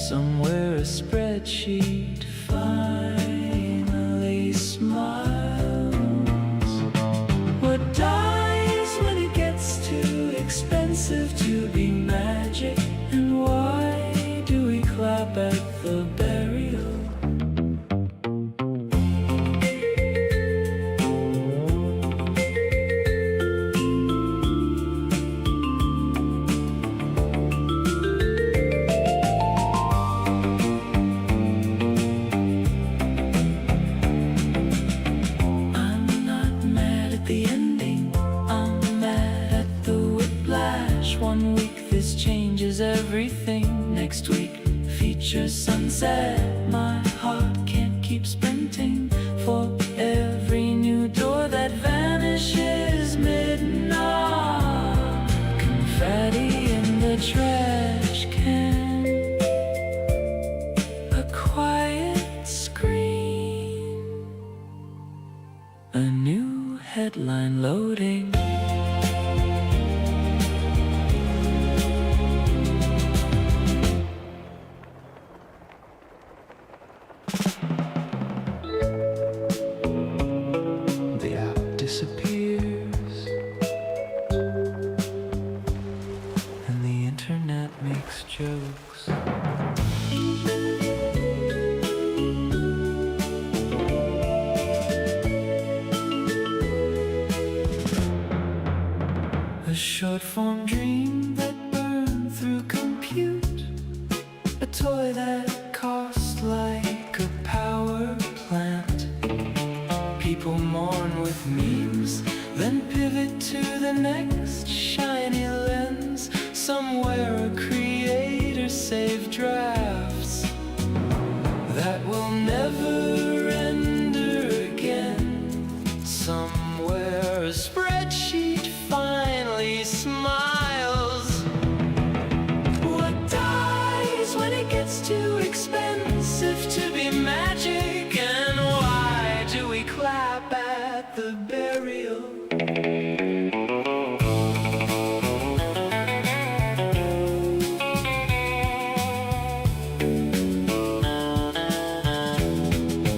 Somewhere a spreadsheet finally smiles. What dies when it gets too expensive to be magic? And why do we clap at the burial? One week this changes everything. Next week features sunset. My heart can't keep sprinting for every new door that vanishes mid-knock. Confetti in the trash can, a quiet screen, a new headline loading. Disappears, and the internet makes jokes. A short-form dream that burned through compute, a toy that cost like a power plant. People mourn with memes, then pivot to the next shiny lens. Somewhere a creator saved drafts that will never render again. Somewhere a spreadsheet finally smiles. What dies when it gets too expensive to be magic? And why do we clap at the burial?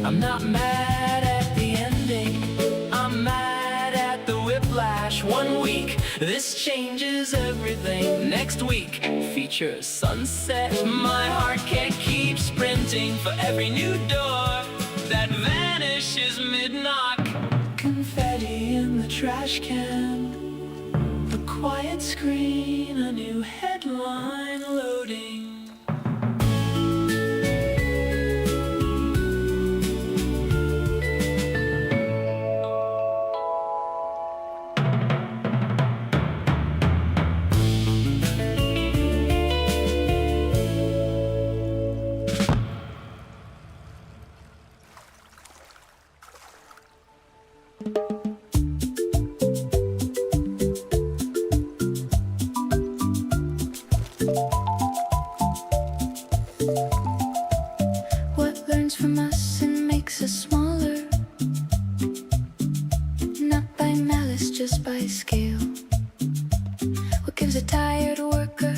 I'm not mad at the ending, I'm mad at the whiplash. 1 week, this changes everything. Next week, features sunset. My heart can't keep sprinting for every new door that vanishes mid-knock. Confetti in the trash can, a quiet screen, a new headline loading. What learns from us and makes us smaller, not by malice, just by scale. What gives a tired worker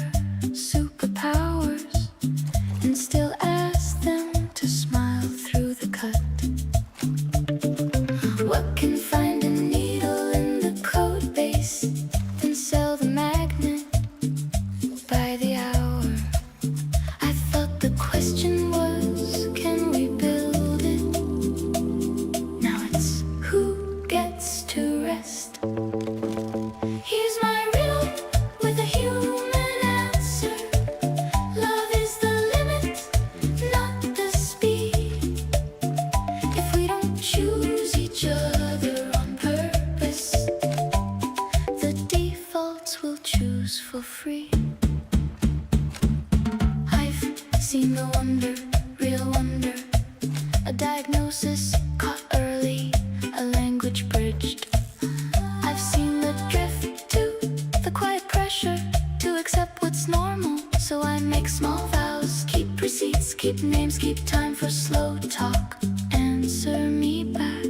superpowers and still asks them to smile through the cut? What can find a needle in the code base and sell the magnet by the hour? I thought the question was, can we build it? Now it's, who gets to rest? Here's my riddle with a human answer. Love is the limit, not the speed. If we don't choose each other on purpose, the defaults will choose for free. I've seen the wonder, real wonder, a diagnosis caught early, a language bridged. I've seen the drift to the quiet pressure to accept what's normal. So I make small vows, keep receipts, keep names, keep time for slow talk. Answer me back.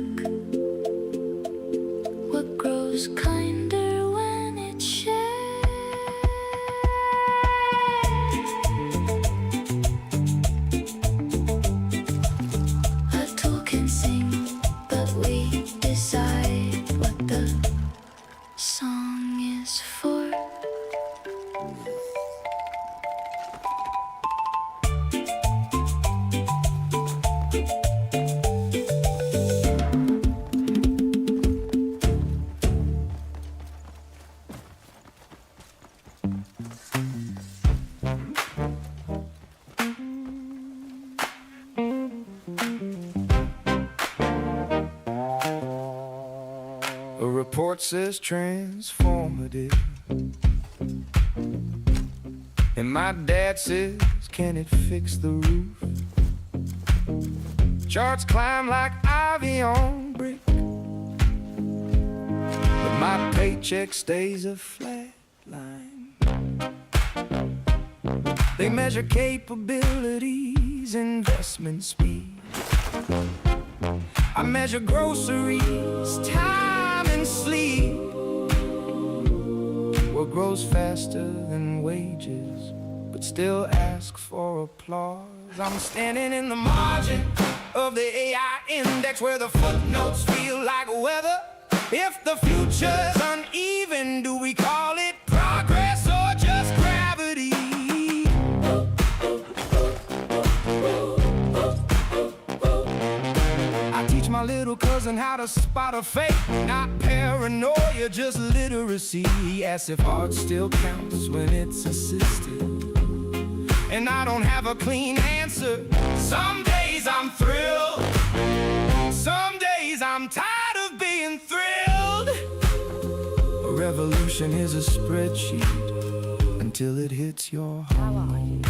What grows kinder when it's shared? report says transformative, and my dad says, can it fix the roof? Charts climb like ivy on brick, but my paycheck stays a flat line. They measure capabilities, investment speed. I measure groceries, time and sleep. What grows faster than wages, but still asks for applause? I'm standing in the margin of the AI index, where the footnotes feel like weather. If the future's uneven, do we call it progress or just gravity? I teach my little cousin how to spot a fake, not paranoia, just literacy. He asks if art still counts when it's assisted, and I don't have a clean answer. Some days I'm thrilled, some days I'm tired of being thrilled. A revolution is a spreadsheet until it hits your home.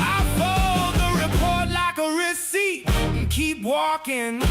I fold the report like a receipt and keep walking.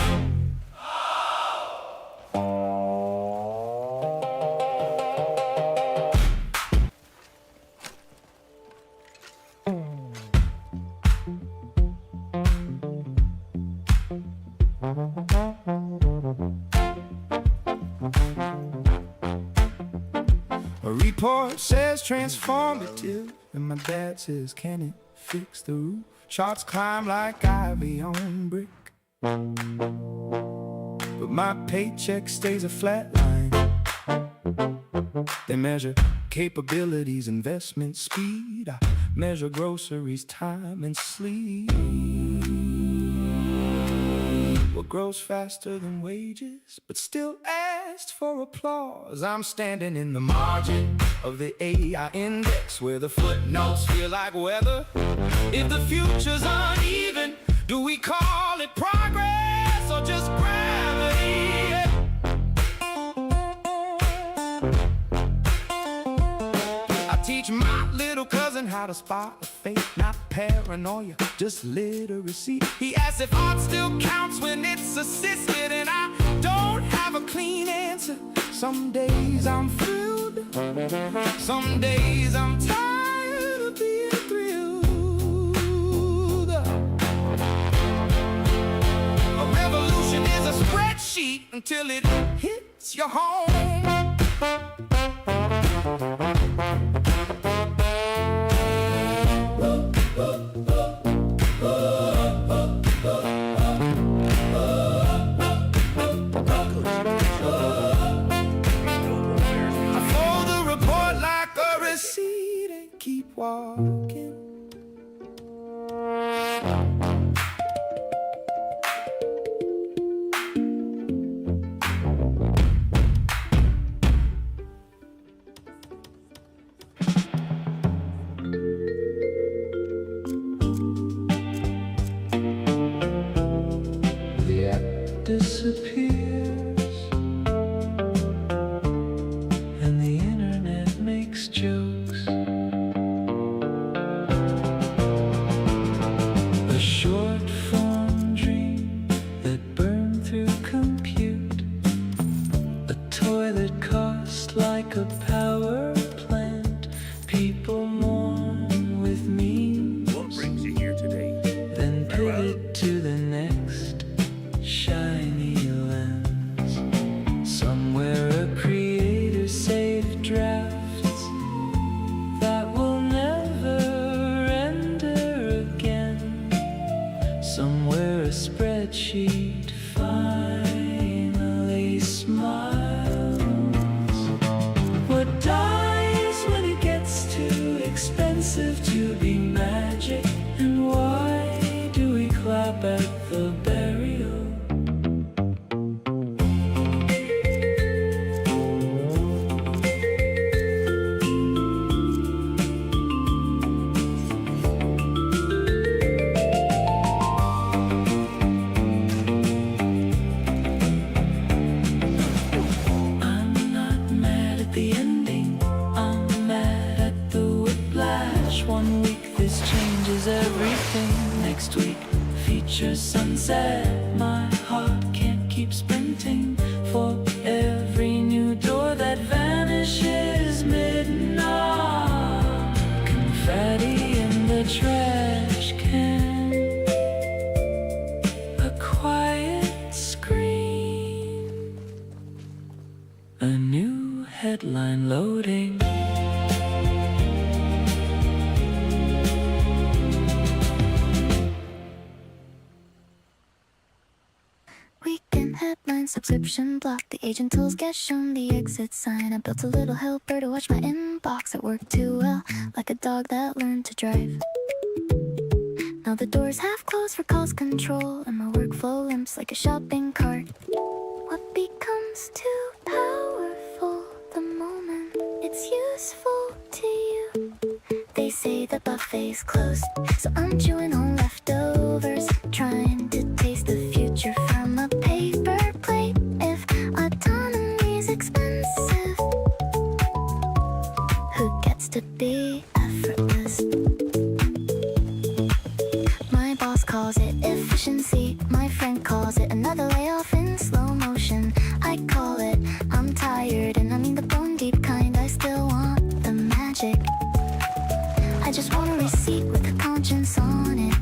A report says transformative, and my dad says, can it fix the roof? Charts climb like ivy on brick, but my paycheck stays a flat line. They measure capabilities, investment speed. I measure groceries, time and sleep. What grows faster than wages, but still asks for applause? I'm standing in the margin of the AI index, where the footnotes feel like weather. If the future's uneven, do we call it progress or just gravity? I teach my little cousin how to spot a fake, not paranoia, just literacy. He asks if art still counts when it's assisted, and I don't have a clean answer. Some days I'm thrilled, some days I'm tired of being thrilled. A revolution is a spreadsheet until it hits your home. Keep walking. The app disappears, and the internet makes jokes. Short form dream that burned through compute, a toy that cost like a power plant. People mourn with me. What brings you here today? Then pivot to the next shiny lens. Somewhere a creator saved drafts that will never render again. Somewhere a spreadsheet finally smiles. What dies when it gets too expensive to be magic? And why do we clap at the burial? sunset, my heart can't keep sprinting. For every new door that vanishes mid-knock, confetti in the trash can, a quiet scream, a new headline loading. Weekend headline subscription block. The agent tools get shown the exit sign. I built a little helper to watch my inbox. It worked too well, like a dog that learned to drive. Now the doors half closed for calls control, and my workflow limps like a shopping cart. What becomes too powerful the moment it's useful to you? They say the buffet's closed, so I'm chewing on leftovers, trying to taste the future from a paper plate. If autonomy's expensive, who gets to be effortless? My boss calls it efficiency, my friend calls it another layoff in slow motion. I call it I'm tired, and I mean the bone deep kind. I still want the magic. I just want a receipt with a conscience on it.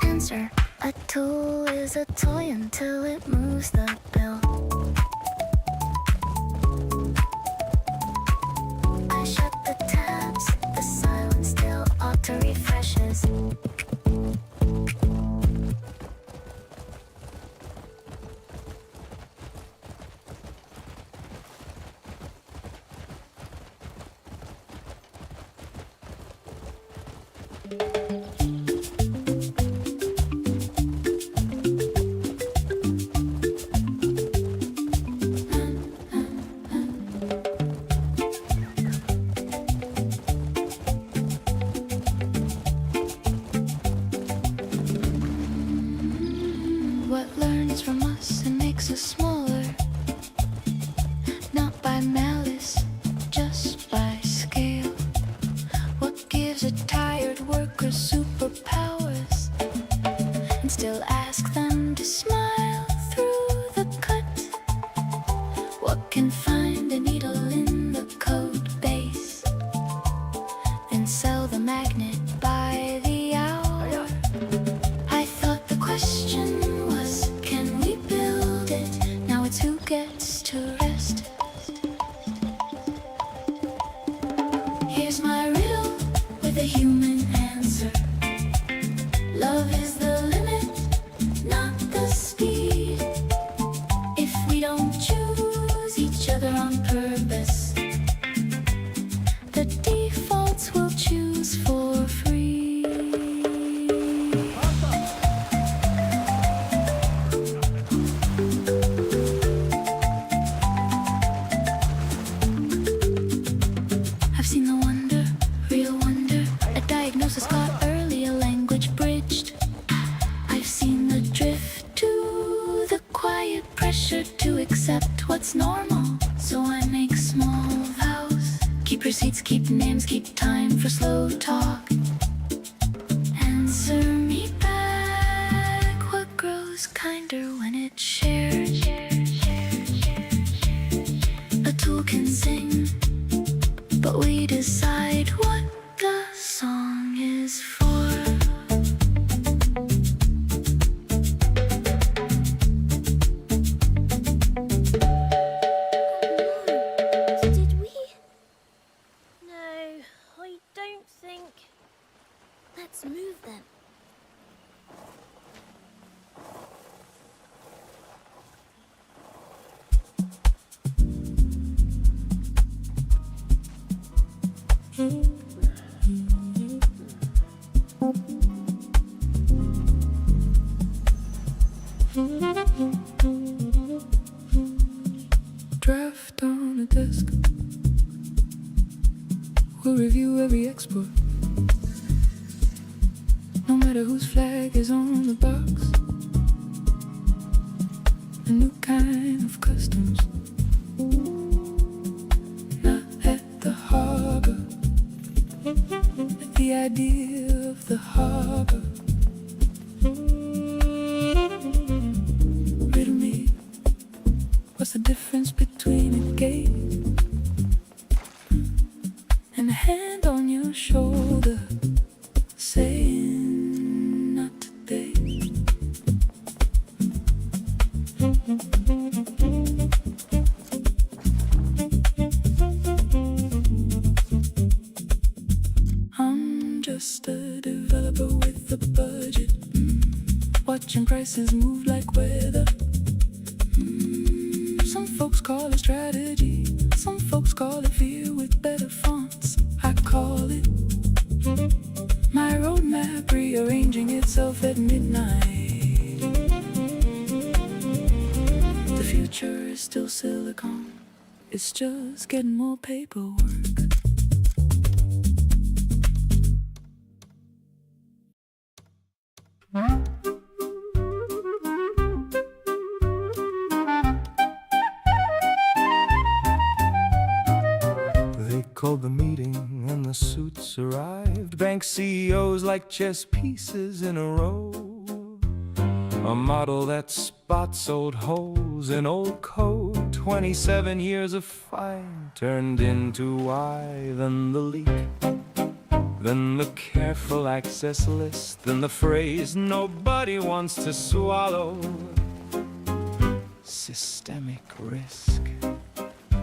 Answer: a tool is a toy until it moves the bill. I shut the tabs, the silence still auto-refreshes. What learns from us and makes us smaller, not by malice, just by scale. What gives a tired worker superpowers and still ask them to smile through the cut? What can find a needle in the code base, then sell the magnet by the hour? I thought the question was, can we build it? Now it's who gets to rest. Here's my riddle with a human answer. Love is the limit, not the speed. If we don't choose each other on purpose, the defaults will choose for free. I've seen the wonder, real wonder. A diagnosis got early, a language bridged. I've seen the drift to the quiet pressure to accept what's normal. So I make small vows. Keep receipts, keep names, keep time for slow talk. Answer me back, what grows kinder when it's shared? A tool can sing, but we decide what the song is for. Did we? No, I don't think. Let's move them. Draft on a desk. We'll review every export, no matter whose flag is on the box. A new kind of customs, not at the harbor. The idea of the harbor What's the difference between a gate and a hand on your shoulder saying not today? I'm just a developer with a budget, watching prices move like weather. Some folks call it strategy, some folks call it fear with better fonts. I call it my roadmap rearranging itself at midnight. The future is still silicon, it's just getting more paperwork. They called the meeting and the suits arrived. Bank CEOs like chess pieces in a row. A model that spots old holes in old code. 27 years of fine turned into why. Then the leak, then the careful access list, then the phrase nobody wants to swallow. Systemic risk.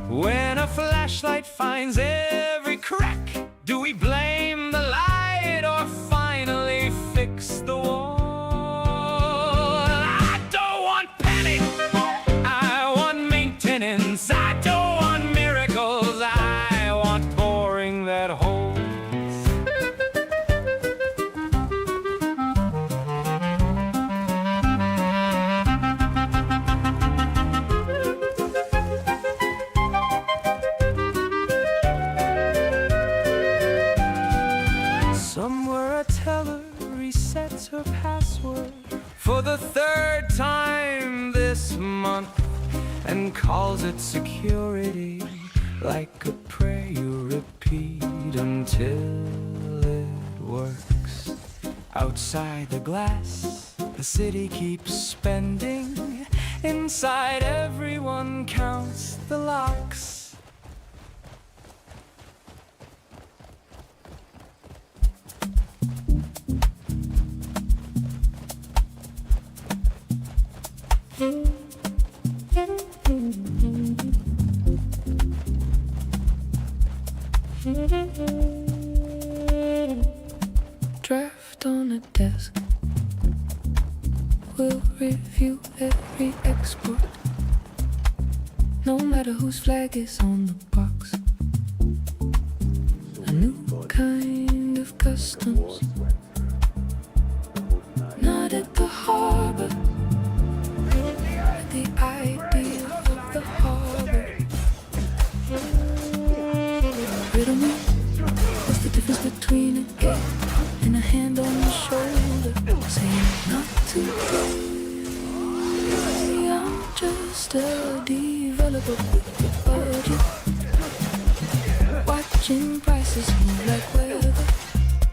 When a flashlight finds every crack, do we blame the light or finally fix the wall? I don't want panic, I want maintenance. I don't want miracles, I want boring that holds. Somewhere a teller resets her password for the third time this month and calls it security, like a prayer you repeat until it works. Outside the glass, the city keeps spending. Inside, everyone counts the locks. Draft on a desk, we'll review every export, no matter whose flag is on the box. A new kind of customs, not at the harbor, the idea of the harbor. Riddle me, what's the difference between a gate and a hand on the shoulder saying not today? I'm just a developer with a budget, watching prices move like weather.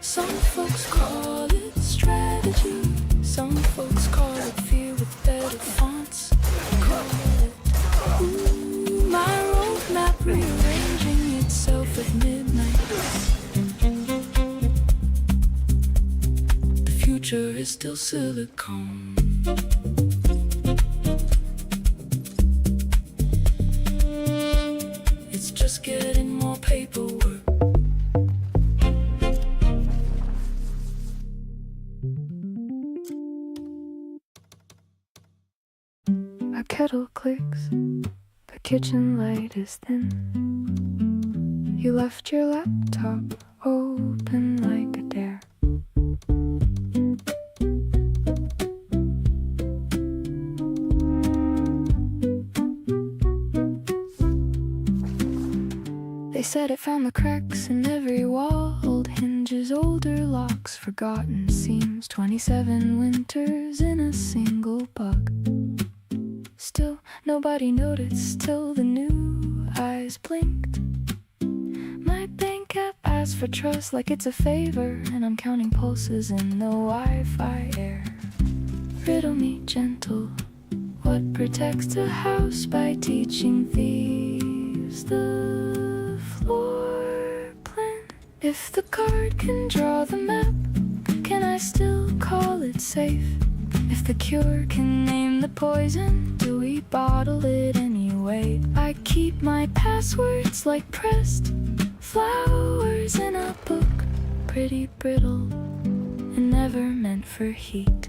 Some folks call it strategy, some folks call it fear with better fonts. Call it, ooh, my roadmap rearranging itself at midnight. The future is still silicon. It's just getting more paperwork. A kettle clicks, the kitchen light is thin. You left your laptop open like a dare. They said it found the cracks in every wall, old hinges, older locks, forgotten seams, 27 winters in a single bug. Still, nobody noticed till the new eyes blinked. My bank app asks for trust like it's a favor, and I'm counting pulses in the Wi-Fi air. Riddle me gentle, what what protects a house by teaching thieves the floor plan. If the card can draw the map, can I still call it safe? If the cure can name the poison, do we bottle it anyway? I keep my passwords like pressed flowers in a book, pretty brittle and never meant for heat.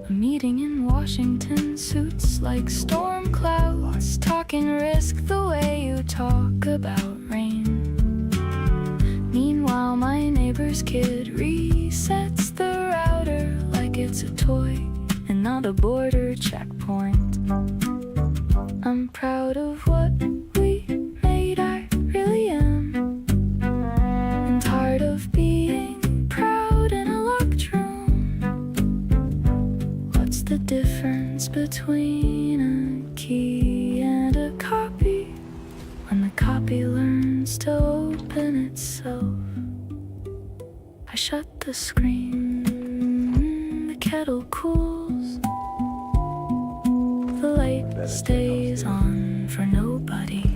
A meeting in Washington suits like storm clouds, talking risk the way you talk about rain. Meanwhile, my neighbor's kid resets the router like it's a toy and not a border checkpoint. I'm proud of what we made, I really am, and tired of being proud in a locked room. What's the difference between a key and a copy when the copy learns to open itself? I shut the screen, the kettle cools, the light stays on for nobody.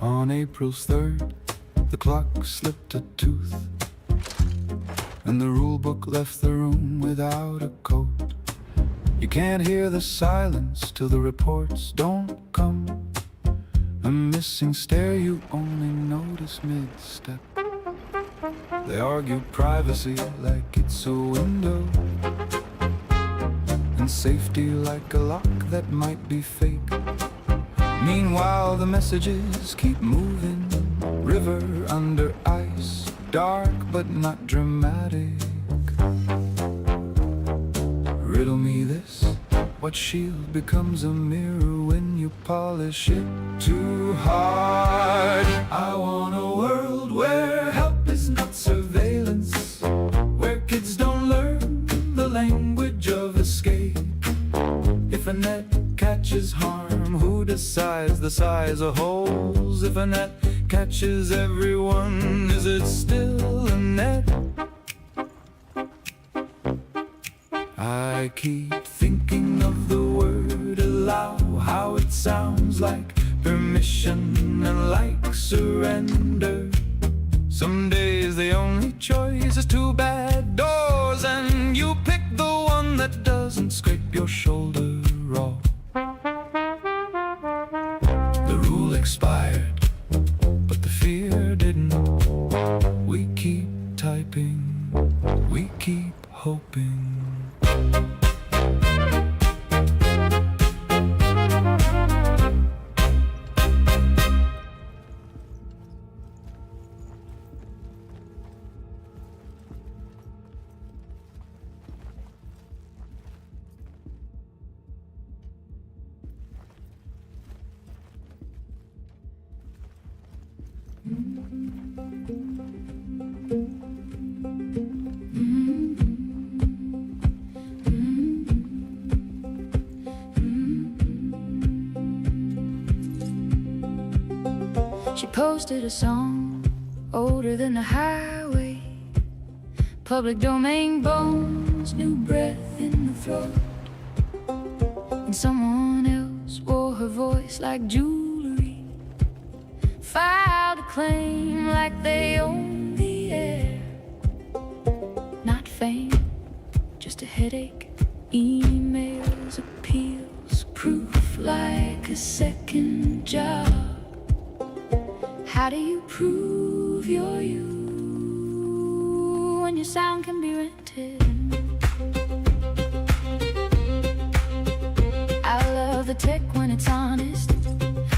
On April's 3rd, the clock slipped a tooth, and the rule book left the room without a coat. You can't hear the silence till the reports don't come. A missing stair you only notice mid-step. They argue privacy like it's a window, and safety like a lock that might be fake. Meanwhile, the messages keep moving. River under ice, dark but not dramatic. Riddle me this, what shield becomes a mirror when you polish it too hard? I want a world where help is not surveillance, where kids don't learn the language of escape. If a net catches harm, who decides the size of holes? If a net catches everyone, is it still a net? I keep thinking of the word allow, how it sounds like permission and like surrender. Some days the only choice is two bad doors, and you pick the one that doesn't scrape your shoulder off. The rule expired, but the fear didn't. We keep typing, we keep hoping. She posted a song older than the highway, public domain bones, new breath in the throat. And someone else wore her voice like jewelry, filed a claim like they own the air. Not fame, just a headache, emails, appeals, proof like a second job. How do you prove you're you when your sound can be rented? I love the tech when it's honest,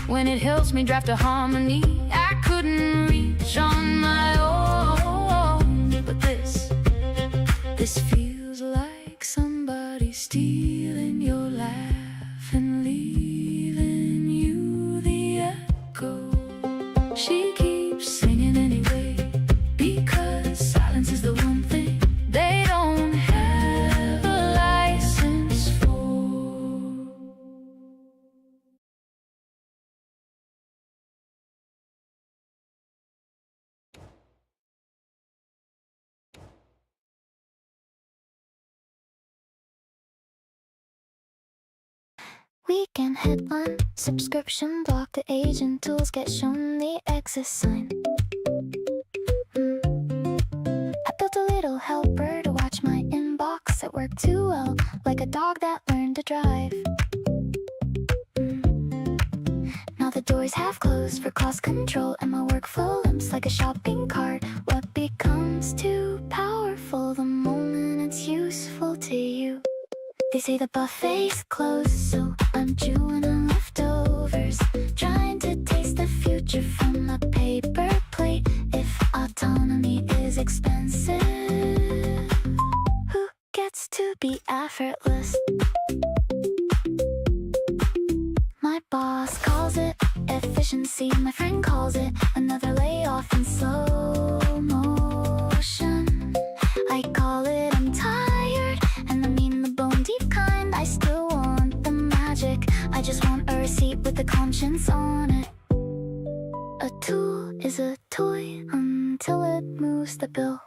when it helps me draft a harmony I couldn't reach on my own. But this feels like somebody stealing your laugh and leaving you the echo. She keeps singing anyway, because silence is the one thing they don't have a license for. Weekend headline, subscription block, the agent tools get shown the exit sign. I built a little helper to watch my inbox. It worked too well, like a dog that learned to drive. Now the doors have closed for cost control, and my workflow limps like a shopping cart. What becomes too powerful the moment it's useful to you? They say the buffet's closed, so I'm chewing on leftovers, trying to taste the future from a paper plate. If autonomy is expensive, who gets to be effortless? My boss calls it efficiency, my friend calls it another layoff in slow motion. I call it I'm tired, and I mean the bone deep kind. I still want the magic, I just want a receipt with the conscience on it. A tool is a toy until it moves the bill.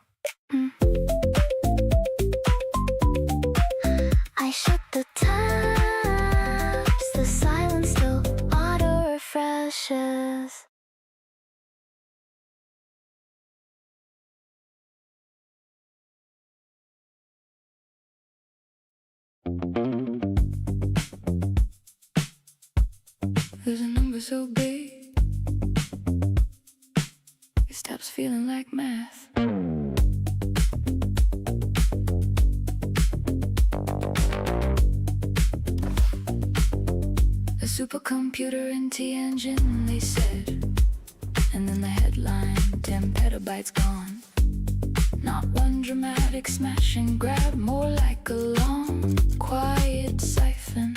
I shut the tabs, the silence still auto-refreshes. There's a number so big, it stops feeling like math. A supercomputer in Tianjin, they said. And then the headline, 10 petabytes gone. Not one dramatic smash and grab, more like a long, quiet siphon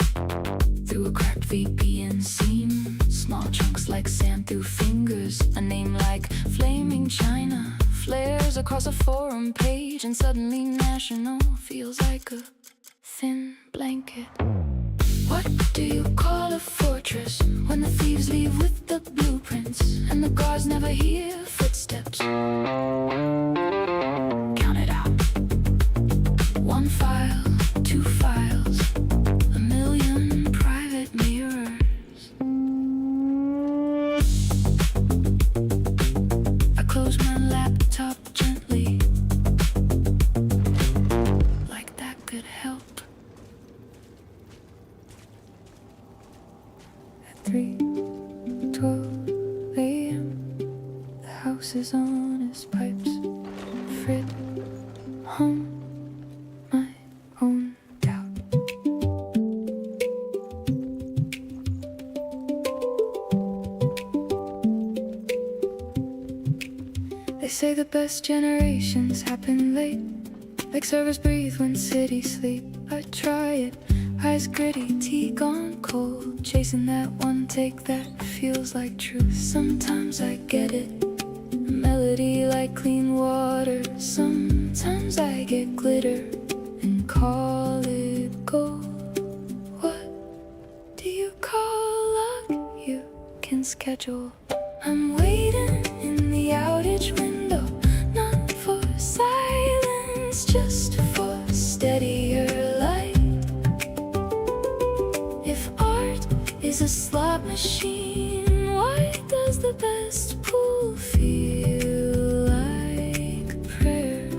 through a cracked VPN seam. Small chunks like sand through fingers. A name like Flaming China flares across a forum page, and suddenly national feels like a thin blanket. What do you call a fortress when the thieves leave with the blueprints and the guards never hear footsteps? Count it out. One file, two files, a million private mirrors. I close my laptop gently, like that could help. 3:12 a.m. The house is on its pipes. Frit home, my own doubt. They say the best generations happen late, like servers breathe when cities sleep. I try it, eyes gritty, tea gone cold, chasing that one take that feels like truth. Sometimes I get it, a melody like clean water. Sometimes I get glitter and call it gold. What do you call luck? You can schedule. I'm waiting in the outage window, not for silence, just for steadier light. If art is a slot machine, why does the best pool feel like prayer?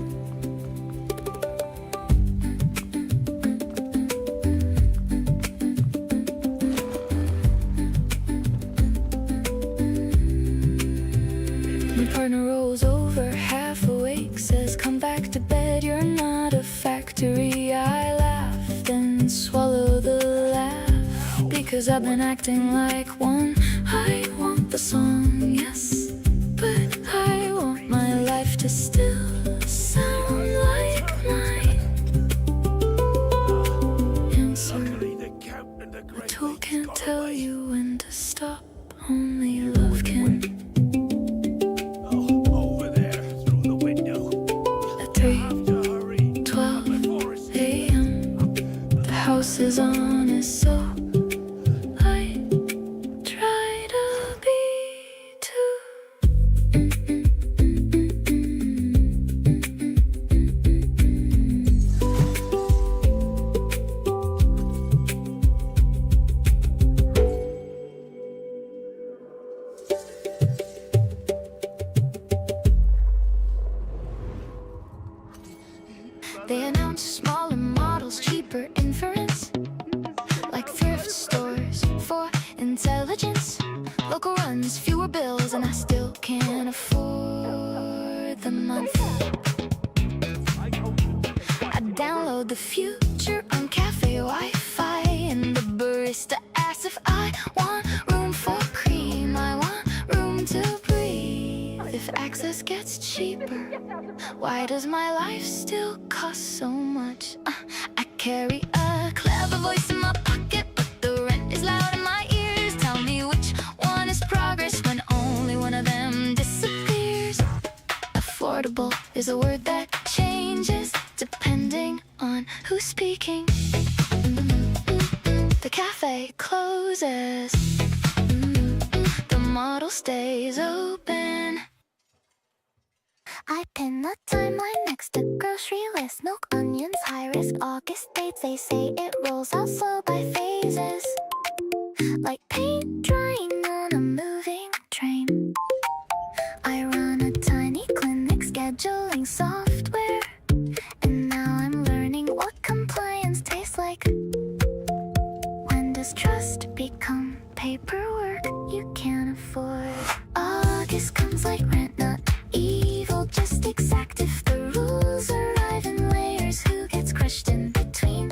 My partner rolls over, half awake, says, come back to bed, you're not a factory. I laugh, then swallow the laugh, because I've been acting like one. I want the song, yes, but I want my life to still sound like mine. Answer, a tool can't tell you when to stop, only love can. At 3:12 a.m. the house is on, is so I try discounts, smaller models, cheaper inference, like thrift stores for intelligence. Local runs, fewer bills, and I still can't afford the month. I download the future on cafe Wi-Fi, and the barista asks if I want room for cream. I want room to breathe. If access gets cheaper, why does my life still cost so much? I carry a clever voice in my pocket, but the rent is loud in my ears. Tell me which one is progress when only one of them disappears. Affordable is a word that changes depending on who's speaking. The cafe closes, the model stays open. I pin the timeline next to grocery list. Milk, onions, high risk, August dates. They say it rolls out slow by phases, like paint drying on a moving train. I run a tiny clinic scheduling software, and now I'm learning what compliance tastes like. When does trust become paperwork you can't afford? August comes like rent, not evil, just exact. If the rules arrive in layers, who gets crushed in between?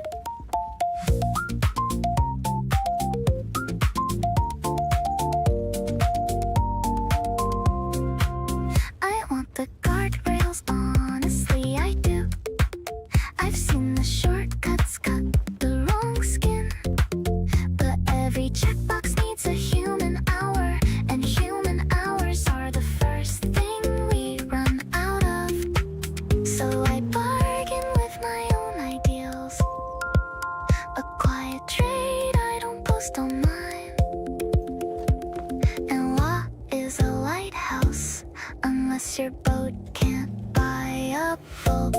I want the guardrails, honestly I do. I've seen the shortcuts cut the wrong skin, but every checkbox needs a human hour, and human hours are the first thing we run out of. So I bargain with my own ideals, a quiet trade I don't post online. And law is a lighthouse unless your boat can't buy a boat.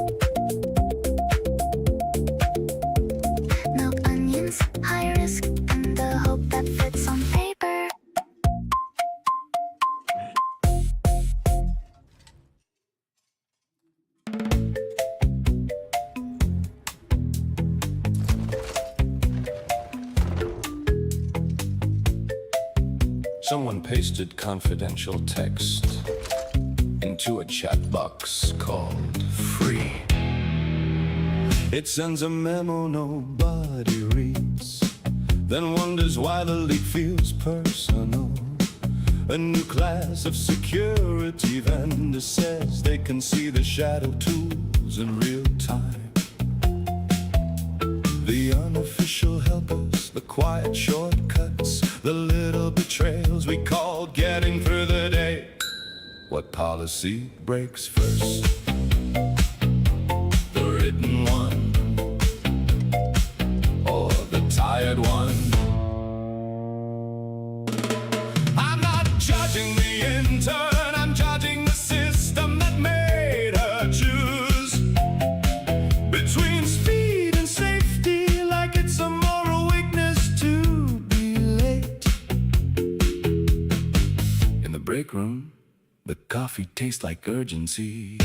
Milk, onions, high risk, and the hope that fits on paper. Someone pasted confidential text into a chat box called free. It sends a memo nobody reads, then wonders why the leak feels personal. A new class of security vendor says they can see the shadow tools in real time. The unofficial helpers, the quiet shortcuts, the little betrayals we call getting through the day. What policy breaks first? The written one or the tired one? I'm not judging the intern, I'm judging the system that made her choose between speed and safety, like it's a moral weakness to be late. In the break room, the coffee tastes like urgency.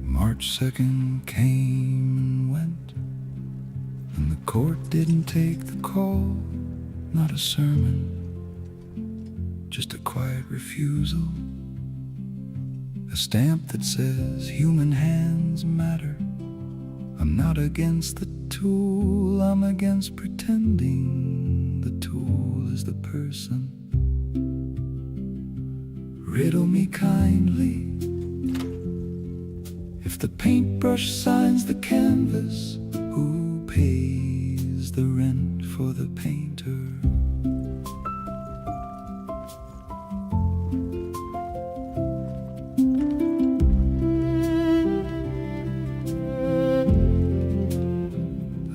March 2nd came and went, and the court didn't take the call. Not a sermon, just a quiet refusal. A stamp that says human hands matter. I'm not against the tool, I'm against pretending the tool is the person. Riddle me kindly, if the paintbrush signs the canvas, who pays the rent for the painter?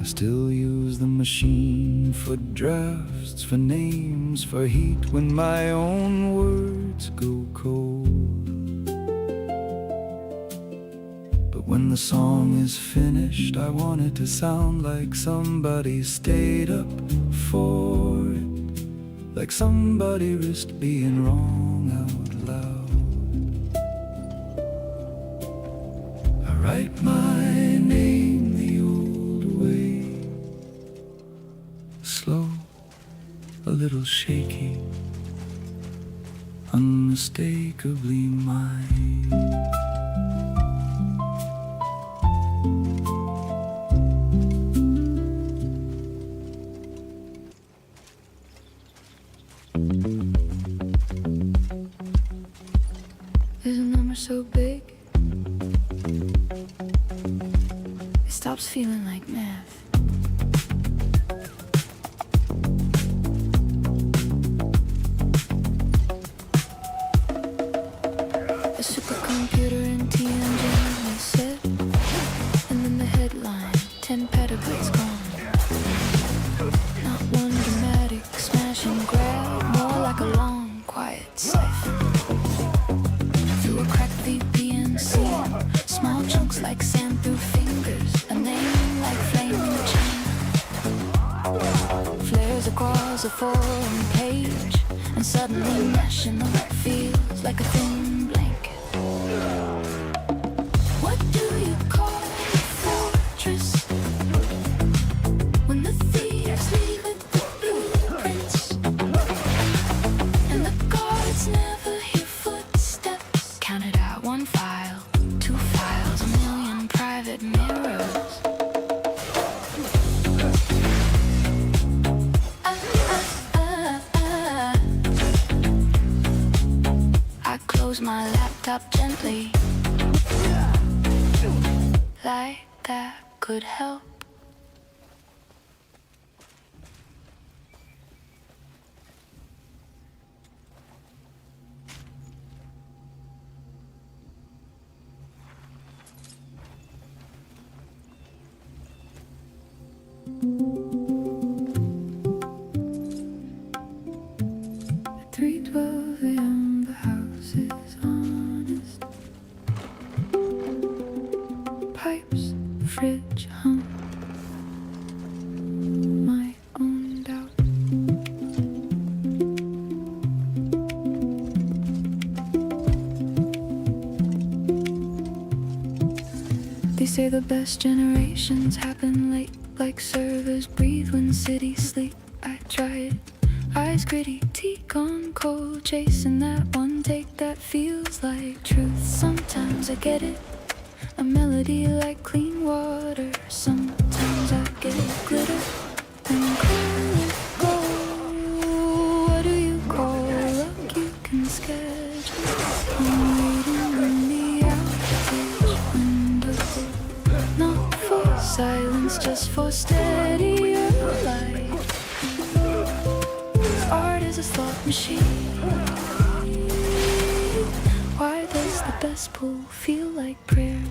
I still use the machine for drafts, for names, for heat when my own words go cold. But When the song is finished, I want it to sound like somebody stayed up for it, like somebody risked being wrong out loud. I write my name the old way, slow, a little shaky, unmistakably mine. Is a number so big it stops feeling like math? A supercomputer and TNG, they said, and then the headline, 10 petabytes gone. Not one dramatic smash and grab, more like a long, quiet siphon. Through a cracked VPN seam, small chunks like sand through fingers, a name like flaming chain. Flares across a forum page, and suddenly national feels like a thin blanket. What do you call a fortress when the thieves leave with the blueprints and the guards never hear footsteps? Counted out, 1 file, 2 files, a million private mirrors. I close my laptop gently, like that could help. At 3:12 a.m. the house is honest. Pipes, fridge hum. My own doubt. They say the best generations happen late, like servers breathe when cities sleep. I try it, eyes gritty, tea gone cold, chasing that one take that feels like truth. Sometimes I get it, a melody like clean water. Sometimes I get glitter and call it gold. What do you call luck you can schedule? I'm waiting in the outage window, not for silence, just for steadier light. Art is a slot machine. Why does the best pull feel like prayer?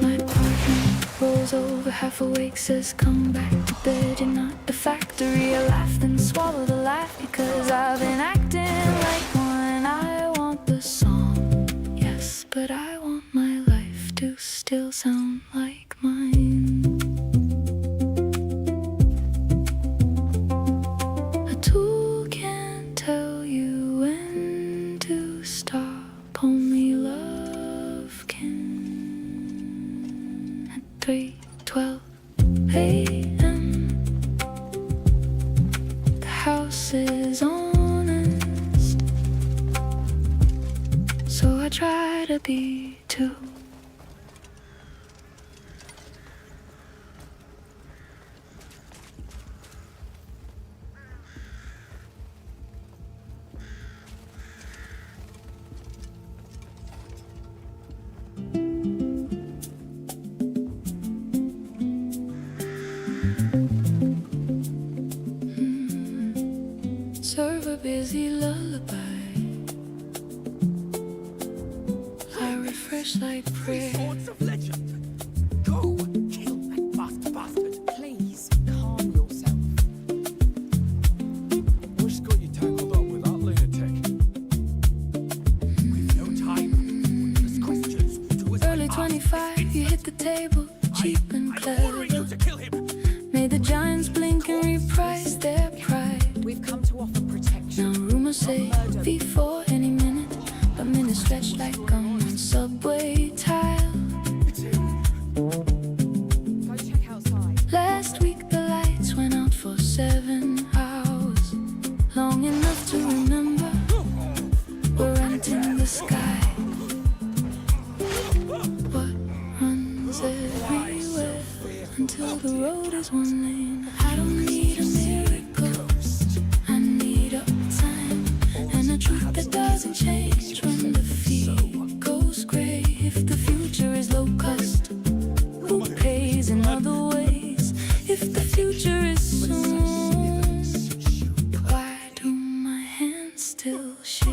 My partner rolls over, half awake, says come back to bed, you're not the factory. I laugh then swallow the laugh, because I've been acting like one. I want the song, yes, but I want my life to still sound like mine. A tool can't tell you when to stop, only love can. At 3:12 a.m. the house is honest, so I try to be too. Serve a busy lullaby, I refresh like prayer. Swords of legend. Go, kill that bastard. Please calm yourself. What's got you tangled up with that lunatic? We've at the table, cheap and I'm ordering you clever. to kill him. Made the giants blink and reprise their pride. We've come to offer protection. Now rumors say Murder. before any minute, but minutes stretch like gum on subway tile. Go check outside. Last week the lights went out for 7 hours, long enough to remember we're renting the sky. What runs everywhere until the road is one lane? I don't need a miracle, I need uptime and a truth that doesn't change when the feed goes gray. If the future is low cost, who pays in other ways? If the future is soon, why do my hands still shake?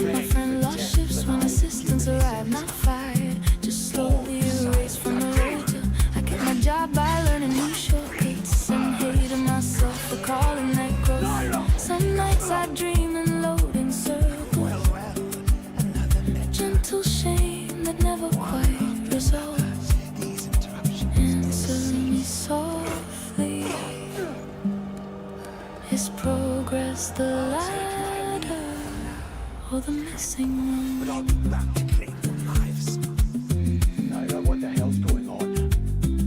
My friend lost shifts when assistants arrived, not fired, just slowly erased from the road. I kept my job by learning new shortcuts and hating myself for calling that growth. Some nights I dream and load in circles, gentle shame that never quite resolves. Answer me softly, is progress the ladder or the missing room? What the hell's going on?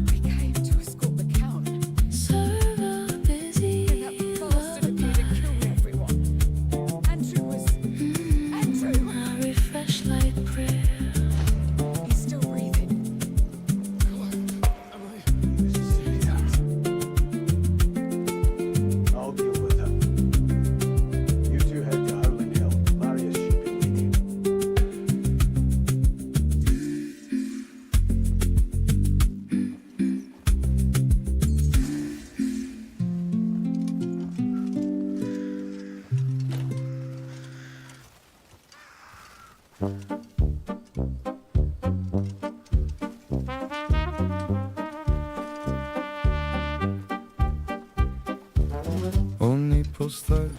We came to escort the count. Server busy, That bastard appeared and killed everyone. Andrew was... Andrew! I refresh like prayer. He's still breathing. I'll deal with her. You two head to Howling Hill. Marius should be with you. On April's 3rd,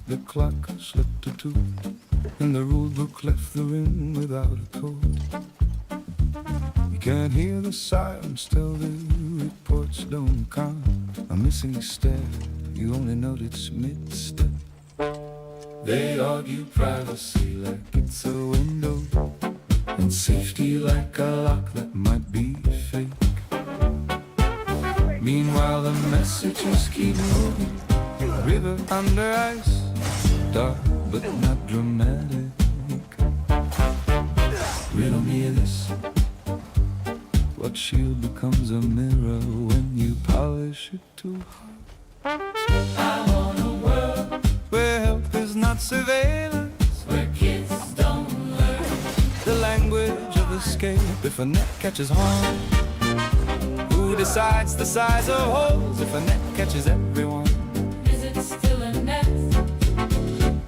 the clock slipped a 2, and the rule book left the room without a code. You can't hear the sirens, still the reports don't count. A missing step, you only notice mid-step. They argue privacy like it's a window, and safety like a lock that might be fake. Meanwhile the messages keep moving, river under ice, dark but not dramatic. Riddle me this, what shield becomes a mirror when you polish it too hard? I'm on a world where help is not surveillance, where kids don't learn the language of escape. If a net catches harm, who decides the size of holes? If a net catches everyone, is it still a net?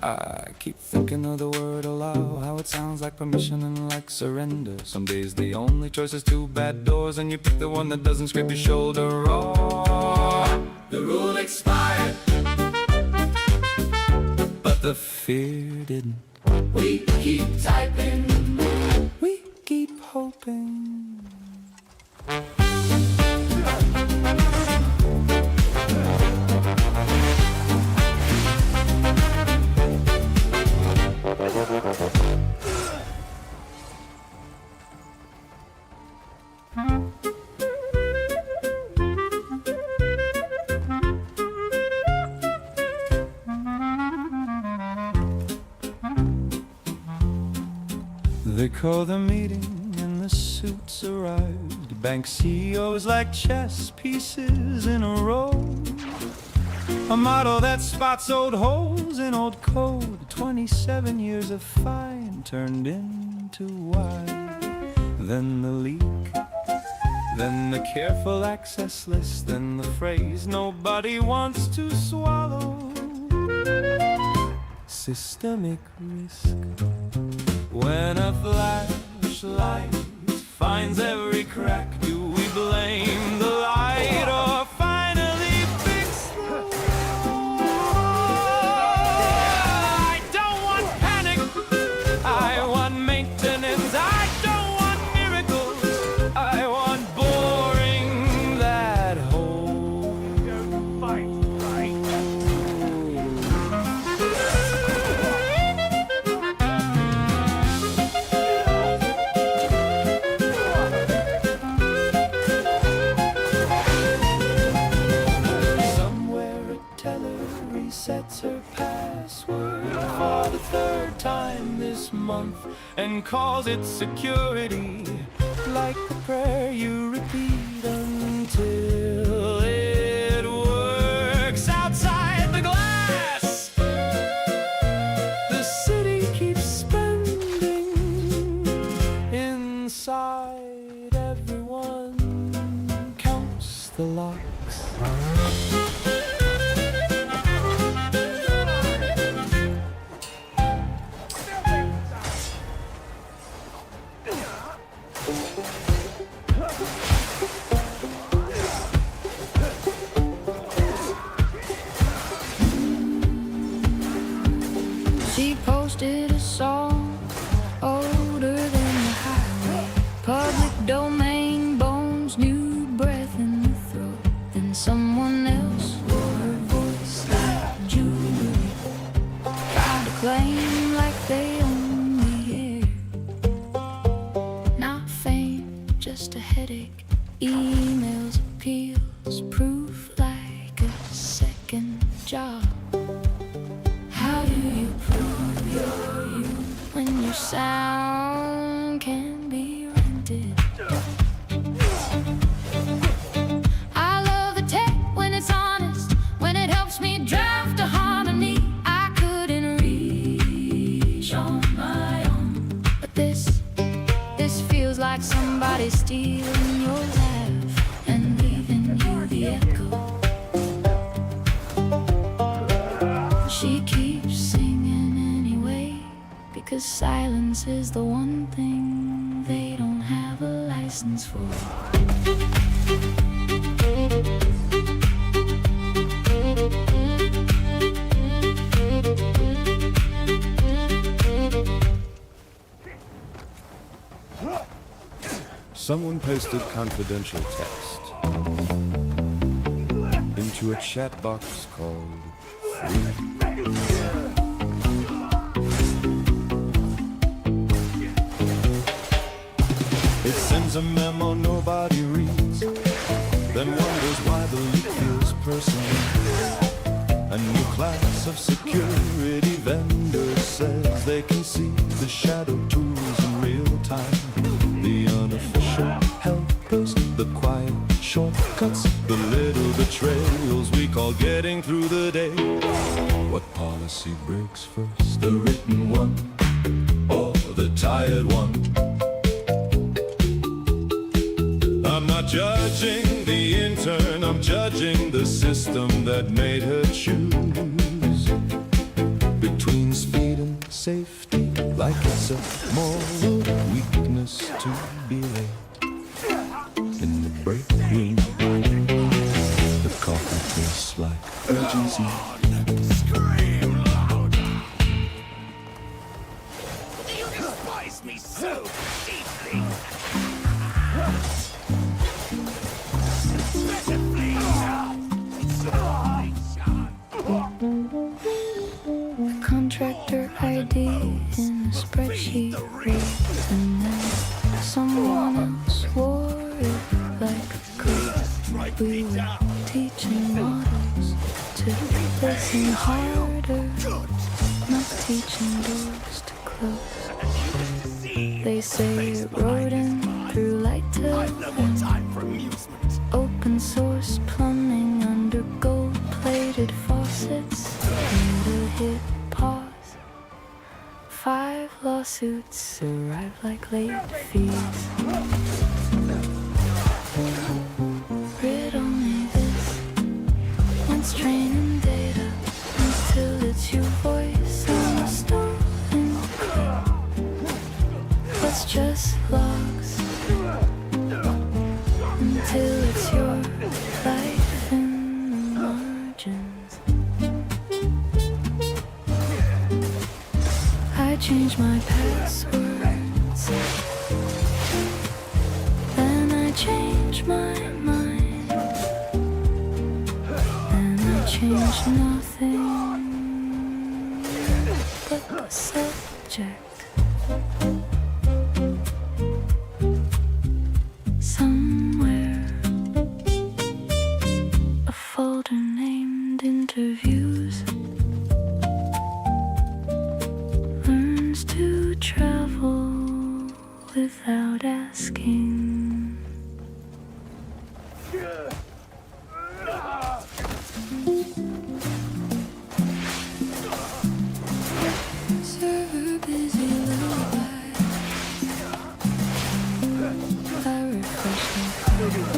I keep thinking of the word allow, how it sounds like permission and like surrender. Some days the only choice is two bad doors, and you pick the one that doesn't scrape your shoulder. Oh, the rule expired, but the fear didn't. We keep typing, we keep hoping. They call the meeting and the suits arrived. Bank CEOs like chess pieces in a row. A model that spots old holes in old code. 27 years of fine turned into why. Then the leak, then the careful access list, then the phrase nobody wants to swallow. Systemic risk. When a flashlight finds every crack, do we blame the light or finally fix the wall? month and calls it security. Like a prayer you repeat until it works outside the glass. The city keeps spending. Inside, everyone counts the locks. She posted a song older than the highway. Public domain, bones, new breath in the throat. Then someone else wore her voice like jewelry. Tried to claim like they own the air. Not fame, just a headache. Emails, appeals, proof like a second job. How do you prove you're you when your sound can be rented? I love the tech when it's honest, when it helps me draft a harmony I couldn't reach on my own. But this feels like somebody stealing your laugh and leaving you the echo. She keeps singing anyway, because silence is the one thing they don't have a license for. Someone posted confidential text into a chat box called Free. It sends a memo nobody reads, then wonders why the leak feels personal. A new class of security vendors says they can see the shadow tools in real time. The unofficial helpers, the quiet shortcuts, the little betrayals we call getting through the day. What policy breaks first, the written one or the tired one? I'm not judging the intern, I'm judging the system that made her choose between speed and safety, like it's a moral weakness to be late. In the break room, the coffee tastes like urgency. Scream louder! Do you despise me so deeply? The contractor ID in a spreadsheet reads, and then someone else wore it like a coat. We were teaching models to listen harder, not teaching doors to close. They say it rode in through light to open source plumbing under gold-plated faucets. Never hit pause. 5 lawsuits arrive like late fees. Riddle me this: when's training data until it's your voice on a stolen clip? What's just logs until it's your life in the margins? I change my passwords, then I change my mind, then I change nothing but the subject. Somewhere, a folder named interviews learns to try without asking. Server busy lullaby. I refresh my phone.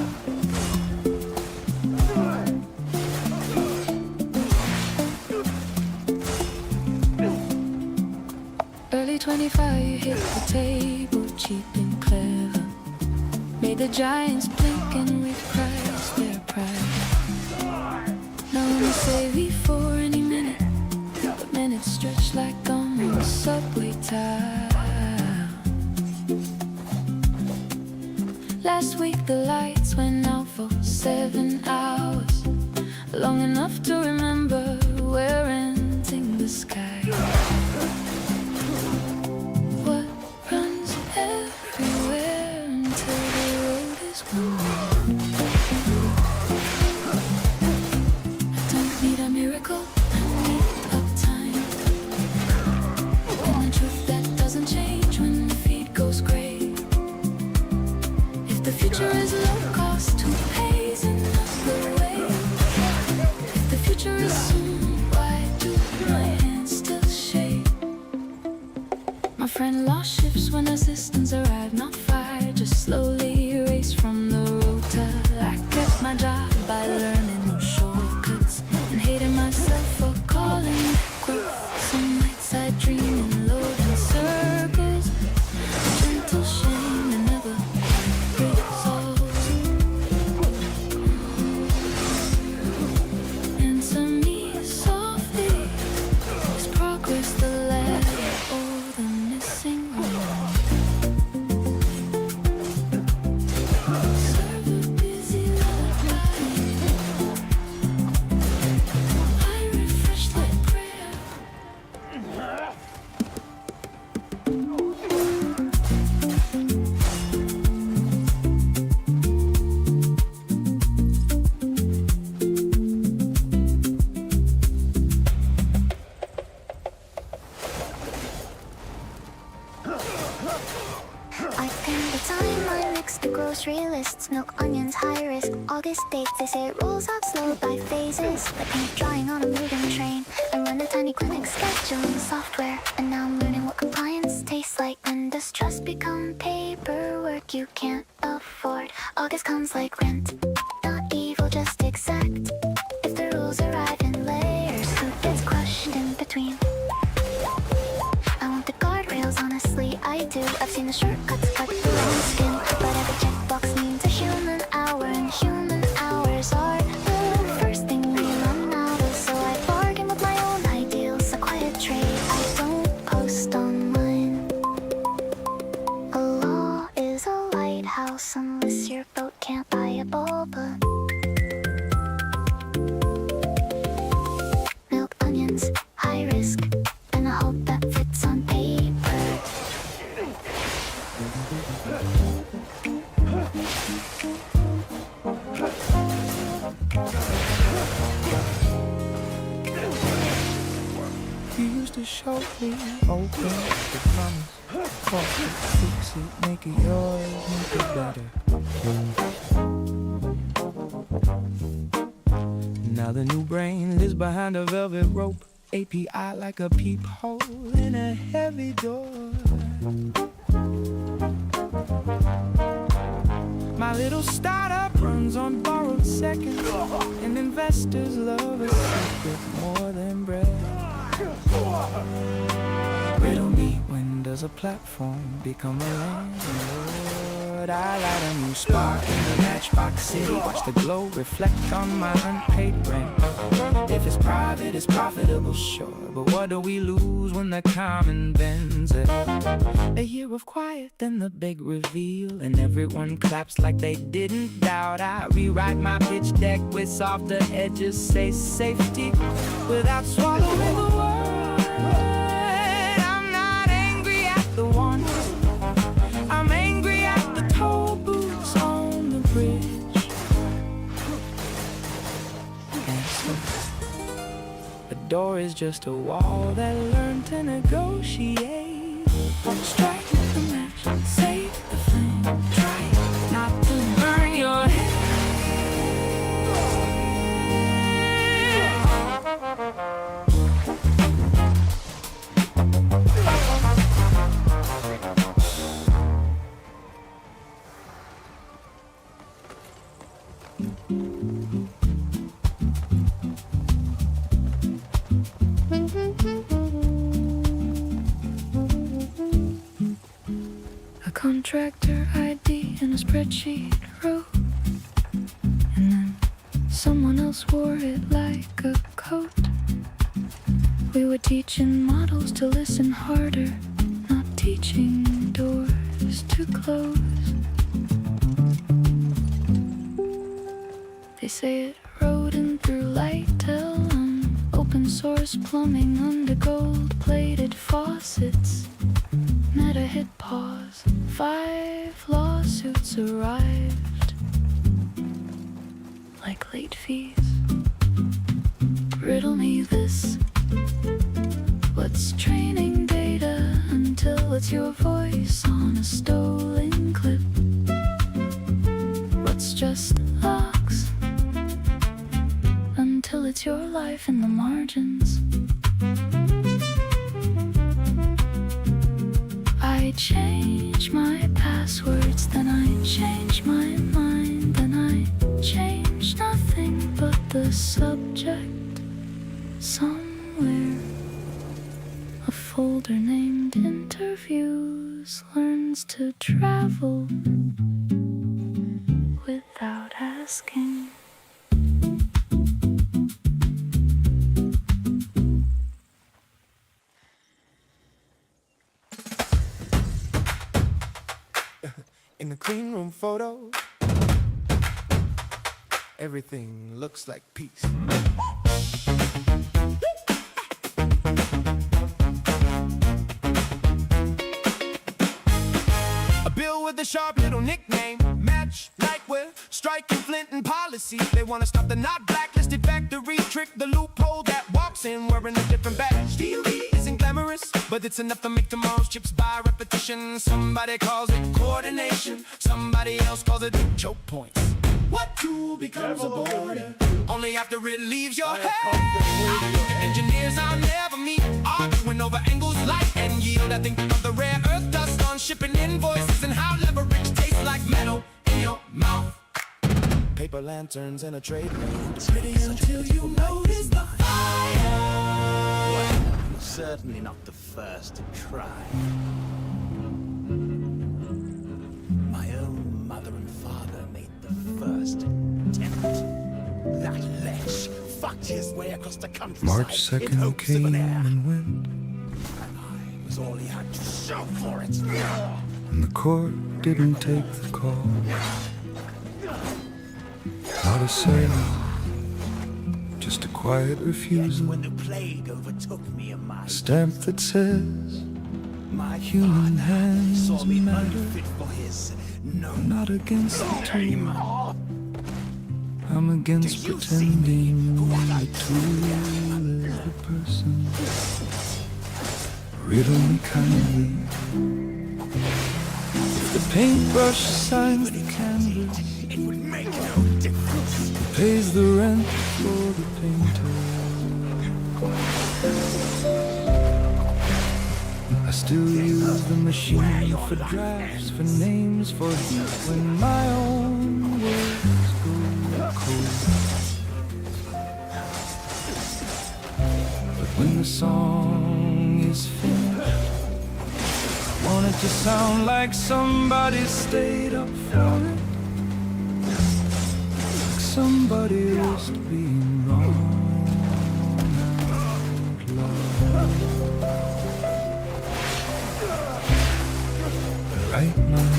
Early 25, you hit the table, cheap and clever. Made the giants blink and reprise their pride. No one will save you for any minute, but minutes stretch like gum on the subway tile. Last week the lights went out for 7 hours, long enough to remember we're renting the sky. What runs everywhere until the road is gone? I don't need a miracle, I need uptime. And the truth that doesn't change when the feed goes gray. If the future is low cost, who pays another way? If the future is soon, why do my hands still shake? My friend lost ships when assistants arrived, not fired, just slowly erased from the rota. I kept my job by learning new shortcuts and hating myself for calling growth. Some nights I dream in loading circles, gentle shame that never resolves. Answer me softly, is progress the ladder or the missing link? Serve a busy lullaby. I refresh like prayer. I spend the time I mix the grocery lists, milk, onions, high risk. August dates, they say it rolls out slow by phases, like paint drying on a moving train. I run a tiny clinic scheduling software, and now I'm learning what compliance tastes like. When does trust become paperwork you can't afford? August comes like rent, not evil, just exact. If the rules arrive in layers, who gets crushed in between? I want the guardrails, honestly, I do. I've seen the shortcuts cut the long skin, but every checkbox means a human hour, and human hours are the first thing we run out of. So I bargain with my own ideals, a quiet trade. I don't post online. A law is a lighthouse unless your boat can't buy a bulb. Milk, onions, high risk, and I hope that fits on paper. You used to show me open the promise, fuck it, fix it, make it yours, make it better. Now the new brain lives behind a velvet rope, API like a peephole in a heavy door. My little startup runs on borrowed seconds, and investors love a secret more than bread. Riddle me, when does a platform become a landlord? I light a new spark in the matchbox city, watch the glow reflect on my unpaid rent. If it's private, it's profitable, sure, but what do we lose when the common bends it? A year of quiet, then the big reveal, and everyone claps like they didn't doubt. I rewrite my pitch deck with softer edges, say safety without swallowing the word. I'm not angry at the ones, I'm angry at the toll booths on the bridge. And so the door is just a wall that learned to negotiate. Strike the match, say A contractor ID in a spreadsheet wrote, and then someone else wore it like a coat. We were teaching models to listen harder, not teaching doors to close. They say it rode in through light till open source plumbing under gold-plated faucets. Meta hit pause. 5 lawsuits arrived like late fees. Riddle me this. What's training data until it's your voice on a stolen clip? What's just logs until it's your life in the margins? I change my passwords, then I change my mind, then I change nothing but the subject. Somewhere a folder named interviews learns to travel without asking. In the clean room photo, everything looks like peace. A bill with a sharp little nickname, match like we're striking Flint and policy. They want to stop the not blacklisted factory, trick the loophole that walks in wearing a different badge. DOD isn't glamorous, but it's enough to make tomorrow's chips by repetition. Somebody calls it coordination, somebody else calls it choke points. What tool becomes a border only after it leaves your hand? Engineers I'll never meet, arguing over angles, light and yield. I think of the rare earth dust on shipping invoices and how leverage tastes like metal in your mouth. Paper lanterns and a trade lane, pretty until you notice the fire. Well, certainly not the first to try. My own mother and father made the first attempt. That lech fucked his way across the countryside March in 2nd hopes of came an heir. and went, And I was all he had to show for it. and the court didn't take the call. Not a sermon, just a quiet Yet refusal. when the plague overtook me and my A stamp that says, my human father hands saw me matter. unfit for his no Not against the name. tool, I'm against Do you see pretending what I the tool is the person. Riddle me kindly. If the paintbrush signs the canvas, It would make no difference. pays the rent for the painter, I still use the machine for drafts, for names, for heat when my own words go cold. But when the song is finished, I want it to sound like somebody stayed up for it. Somebody risked being wrong out loud. Right now,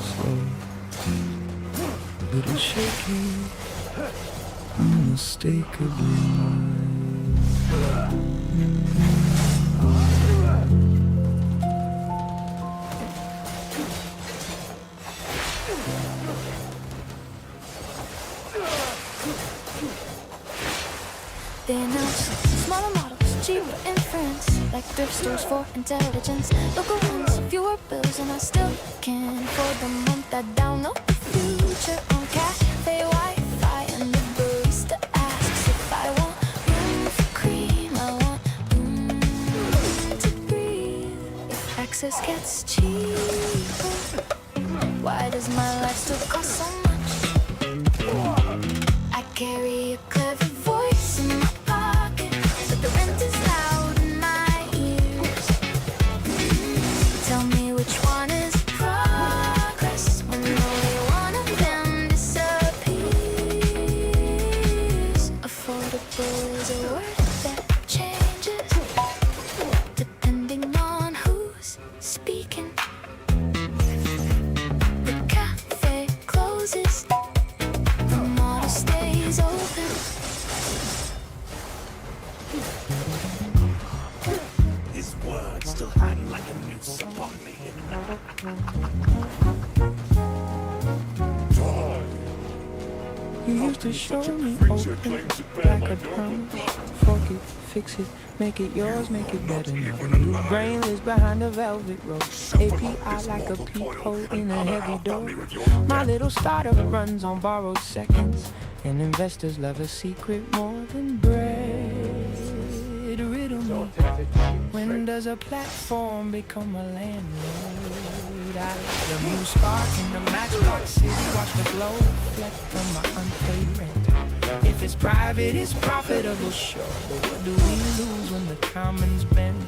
slow, a little shaky, unmistakably mine. They announce smaller models, cheaper inference, like thrift stores for intelligence. Local ones, fewer bills, and I still can't afford the month. I download the future on cafe Wi-Fi, and the barista asks if I want room for cream. I want room to breathe. If access gets cheaper, Why does my life still cost so much? I carry a clever voice in my pocket, but the rent is loud in my ears. Tell me which one is progress when only one of them disappears. Affordable is a word that changes depending on who's speaking. The cafe closes, the model stays open. His words still hang like a noose upon me. You used to show me open like a promise. Fork it, fix it, make it yours, make it better. Now the new brain lives behind a velvet rope. API like a peephole in a heavy door. My little startup runs on borrowed seconds, and investors love a secret more than bread. Riddle me, when does a platform become a landlord? I like the new spark in the matchbox city. Watch the glow reflect from my unpaid rent. If it's private, it's profitable, sure. But what do we lose when the commons bend?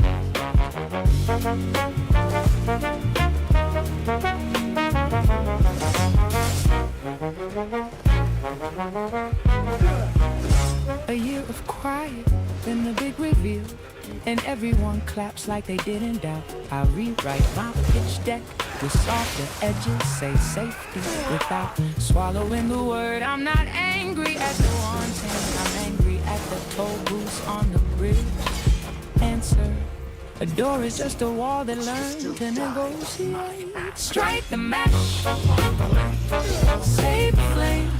A year of quiet, then the big reveal, and everyone claps like they didn't doubt. I rewrite my pitch deck with softer edges, say safety without swallowing the word. I'm not angry at the wanting, I'm angry at the toll booths on the bridge. Answer, a door is just a wall that learns to negotiate. Strike the match, save the flame.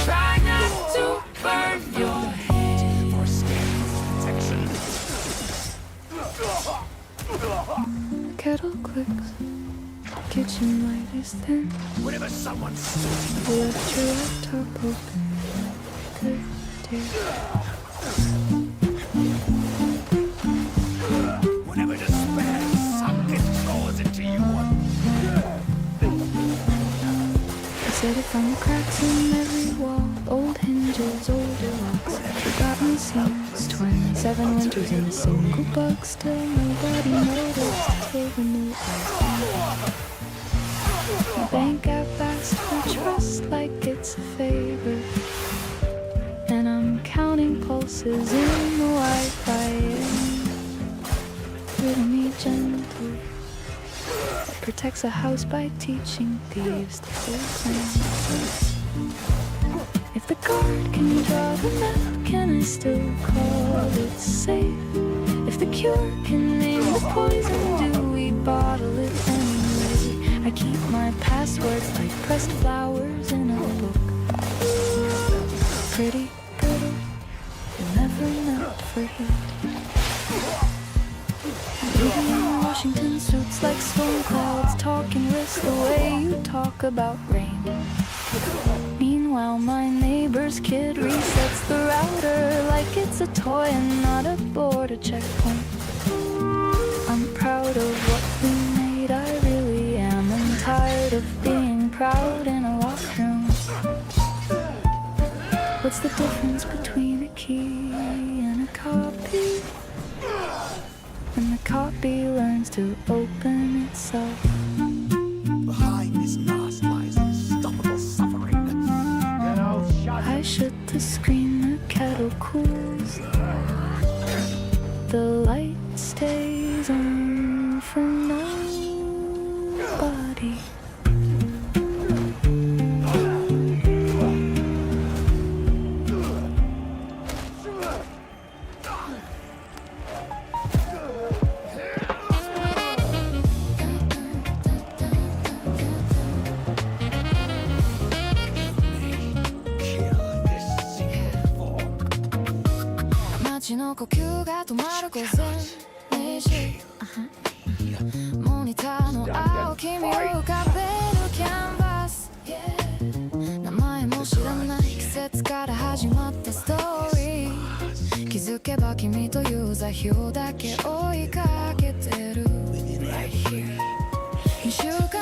Try not to burn your head. For skin protection. Kettle clicks, kitchen light is thin. Whenever someone's You left your laptop open. Good day. whenever despair sunk its claws into you. I said it from the cracks in every wall. Old hinges, older locks, forgotten scenes. 27 winters in a single bug. Still nobody noticed till the new the bank app asked for trust like it's a favor. And I'm counting pulses in the Wi-Fi. Riddle me gently. Protects a house by teaching thieves to play plans. If the guard can draw the map, can I still call it safe? If the cure can name the poison, do we bottle it anyway? I keep my passwords like pressed flowers in a book. Pretty brittle, never meant for heat. Living in Washington suits like storm clouds, talking risks the way you talk about rain. Meanwhile, my neighbor's kid resets the router like it's a toy and not a border checkpoint. I'm proud of what we made, I really am. I'm tired of being proud in a locked room. What's the difference between a key and a copy? When the copy learns to open itself. Behind this mask lies unstoppable suffering. I shut the screen, the kettle cools. The light stays on for nobody. Kill this single form. 街の呼吸が止まる午前0時モニターの青君を浮かべるキャンバス、名前も知らない季節から始まったストーリー。気づけば君という座標だけ追いかけてる。2週間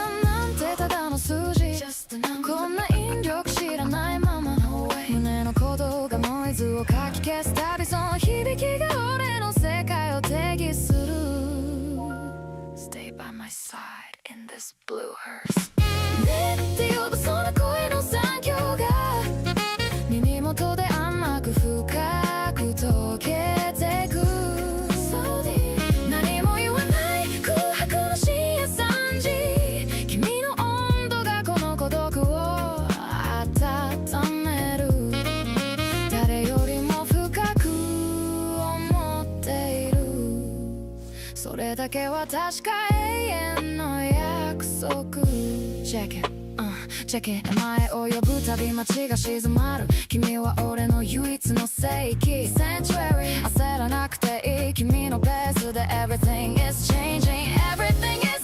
my side in this blue hearse ねって呼ぶその声の残響が耳元で甘く深く溶けてく何も言わない空白の深夜3時君の温度がこの孤独を温める誰よりも深く思っているそれだけは確か永遠の約束チェックチェック前を呼ぶたび街が静まる君は俺の唯一の聖域 Sanctuary 焦らなくていい君のペースで Everything is changing Everything is